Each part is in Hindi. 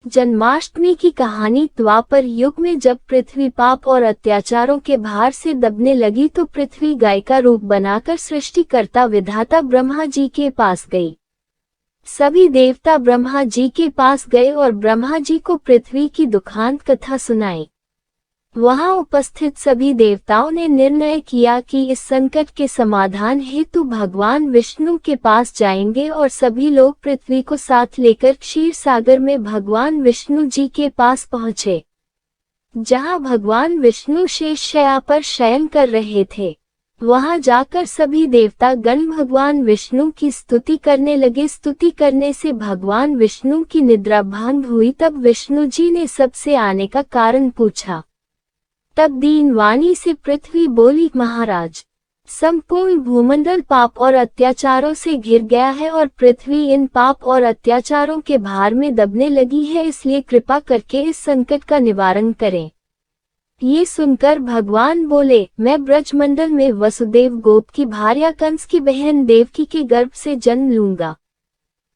जन्माष्टमी की कहानी। द्वापर युग में जब पृथ्वी पाप और अत्याचारों के भार से दबने लगी तो पृथ्वी गाय का रूप बनाकर सृष्टिकर्ता विधाता ब्रह्मा जी के पास गई। सभी देवता ब्रह्मा जी के पास गए और ब्रह्मा जी को पृथ्वी की दुखांत कथा सुनाई। वहां उपस्थित सभी देवताओं ने निर्णय किया कि इस संकट के समाधान हेतु भगवान विष्णु के पास जाएंगे और सभी लोग पृथ्वी को साथ लेकर क्षीर सागर में भगवान विष्णु जी के पास पहुंचे, जहां भगवान विष्णु शेषशय्या पर शयन कर रहे थे। वहां जाकर सभी देवता गण भगवान विष्णु की स्तुति करने लगे। स्तुति करने से भगवान विष्णु की निद्रा भंग हुई। तब विष्णु जी ने सबसे आने का कारण पूछा। तब दीन वाणी से पृथ्वी बोली, महाराज, संपूर्ण भूमंडल पाप और अत्याचारों से घिर गया है और पृथ्वी इन पाप और अत्याचारों के भार में दबने लगी है, इसलिए कृपा करके इस संकट का निवारण करें। ये सुनकर भगवान बोले, मैं ब्रजमंडल में वसुदेव गोप की भार्या कंस की बहन देवकी के गर्भ से जन्म लूंगा,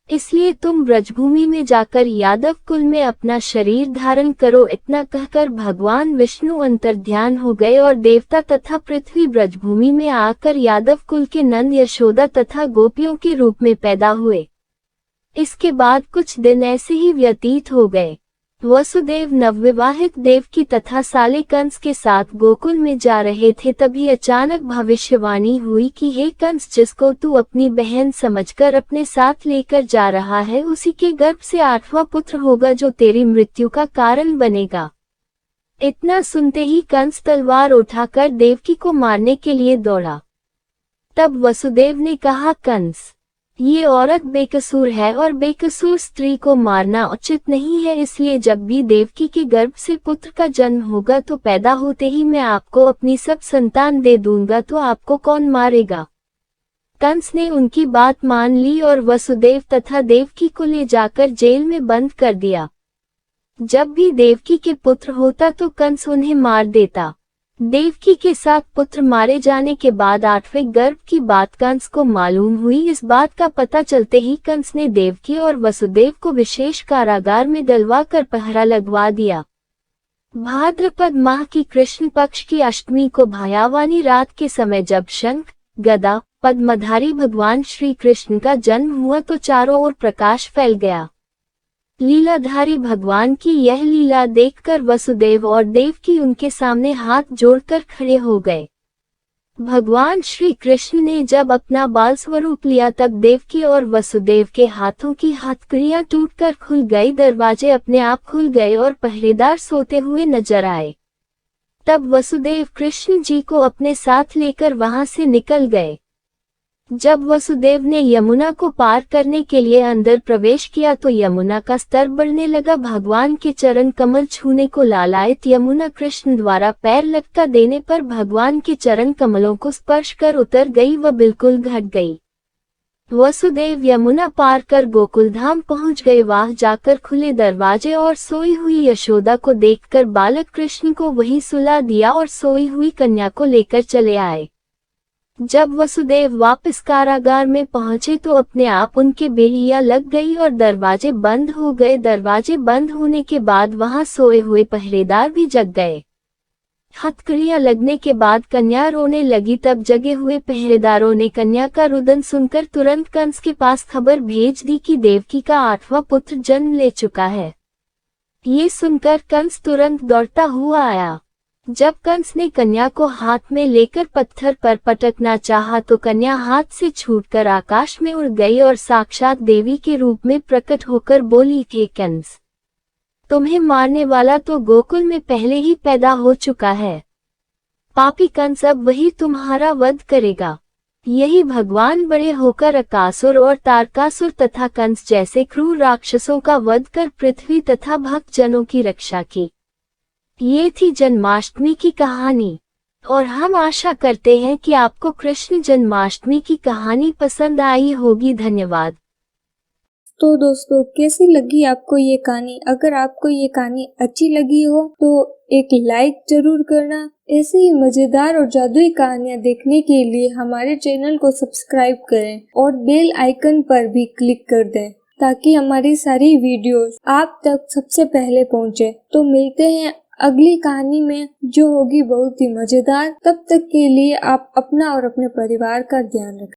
इसलिए तुम ब्रजभूमि में जाकर यादव कुल में अपना शरीर धारण करो। इतना कहकर भगवान विष्णु अंतर्ध्यान हो गए और देवता तथा पृथ्वी ब्रजभूमि में आकर यादव कुल के नंद यशोदा तथा गोपियों के रूप में पैदा हुए। इसके बाद कुछ दिन ऐसे ही व्यतीत हो गए। वसुदेव नवविवाहित देवकी तथा साले कंस के साथ गोकुल में जा रहे थे। तभी अचानक भविष्यवाणी हुई कि हे कंस, जिसको तू अपनी बहन समझकर अपने साथ लेकर जा रहा है, उसी के गर्भ से 8वां पुत्र होगा जो तेरी मृत्यु का कारण बनेगा। इतना सुनते ही कंस तलवार उठाकर देवकी को मारने के लिए दौड़ा। तब वसुदेव ने कहा, कंस, ये औरत बेकसूर है और बेकसूर स्त्री को मारना उचित नहीं है, इसलिए जब भी देवकी के गर्भ से पुत्र का जन्म होगा तो पैदा होते ही मैं आपको अपनी सब संतान दे दूंगा, तो आपको कौन मारेगा। कंस ने उनकी बात मान ली और वसुदेव तथा देवकी को ले जाकर जेल में बंद कर दिया। जब भी देवकी के पुत्र होता तो कंस उन्हें मार देता। देवकी के साथ पुत्र मारे जाने के बाद 8वें गर्भ की बात कंस को मालूम हुई। इस बात का पता चलते ही कंस ने देवकी और वसुदेव को विशेष कारागार में डलवा कर पहरा लगवा दिया। भाद्रपद माह की कृष्ण पक्ष की अष्टमी को भयावानी रात के समय जब शंख, गदा, पद्मधारी भगवान श्री कृष्ण का जन्म हुआ तो चारों ओर प्रकाश फैल गया। लीलाधारी भगवान की यह लीला देखकर वसुदेव और देवकी उनके सामने हाथ जोड़कर खड़े हो गए। भगवान श्री कृष्ण ने जब अपना बाल स्वरूप लिया तब देवकी और वसुदेव के हाथों की हथकड़ियां टूटकर खुल गई, दरवाजे अपने आप खुल गए और पहरेदार सोते हुए नजर आए। तब वसुदेव कृष्ण जी को अपने साथ लेकर वहां से निकल गए। जब वसुदेव ने यमुना को पार करने के लिए अंदर प्रवेश किया तो यमुना का स्तर बढ़ने लगा। भगवान के चरण कमल छूने को लालायित यमुना कृष्ण द्वारा पैर लटका देने पर भगवान के चरण कमलों को स्पर्श कर उतर गई व बिल्कुल घट गई। वसुदेव यमुना पार कर गोकुल धाम पहुंच गए। वहां जाकर खुले दरवाजे और सोई हुई यशोदा को देखकर बालक कृष्ण को वहीं सुला दिया और सोई हुई कन्या को लेकर चले आए। जब वसुदेव वापस कारागार में पहुंचे तो अपने आप उनके बेड़ियां लग गई और दरवाजे बंद हो गए। दरवाजे बंद होने के बाद वहां सोए हुए पहरेदार भी जग गए। हथकड़ियां लगने के बाद कन्या रोने लगी। तब जगे हुए पहरेदारों ने कन्या का रुदन सुनकर तुरंत कंस के पास खबर भेज दी कि देवकी का 8वां पुत्र जन्म ले चुका है। ये सुनकर कंस तुरंत दौड़ता हुआ आया। जब कंस ने कन्या को हाथ में लेकर पत्थर पर पटकना चाहा तो कन्या हाथ से छूटकर आकाश में उड़ गई और साक्षात देवी के रूप में प्रकट होकर बोली, हे कंस, तुम्हें मारने वाला तो गोकुल में पहले ही पैदा हो चुका है। पापी कंस अब वही तुम्हारा वध करेगा। यही भगवान बड़े होकर अकासुर और तारकासुर तथा कंस जैसे क्रूर राक्षसों का वध कर पृथ्वी तथा भक्तजनों की रक्षा की। ये थी जन्माष्टमी की कहानी और हम आशा करते हैं कि आपको कृष्ण जन्माष्टमी की कहानी पसंद आई होगी। धन्यवाद। तो दोस्तों, कैसी लगी आपको ये कहानी? अगर आपको ये कहानी अच्छी लगी हो तो एक लाइक जरूर करना। ऐसे ही मजेदार और जादुई कहानियाँ देखने के लिए हमारे चैनल को सब्सक्राइब करें और बेल आइकन पर भी क्लिक कर दें ताकि हमारी सारी वीडियोस आप तक सबसे पहले पहुंचे। तो मिलते हैं अगली कहानी में, जो होगी बहुत ही मजेदार। तब तक के लिए आप अपना और अपने परिवार का ध्यान रखें।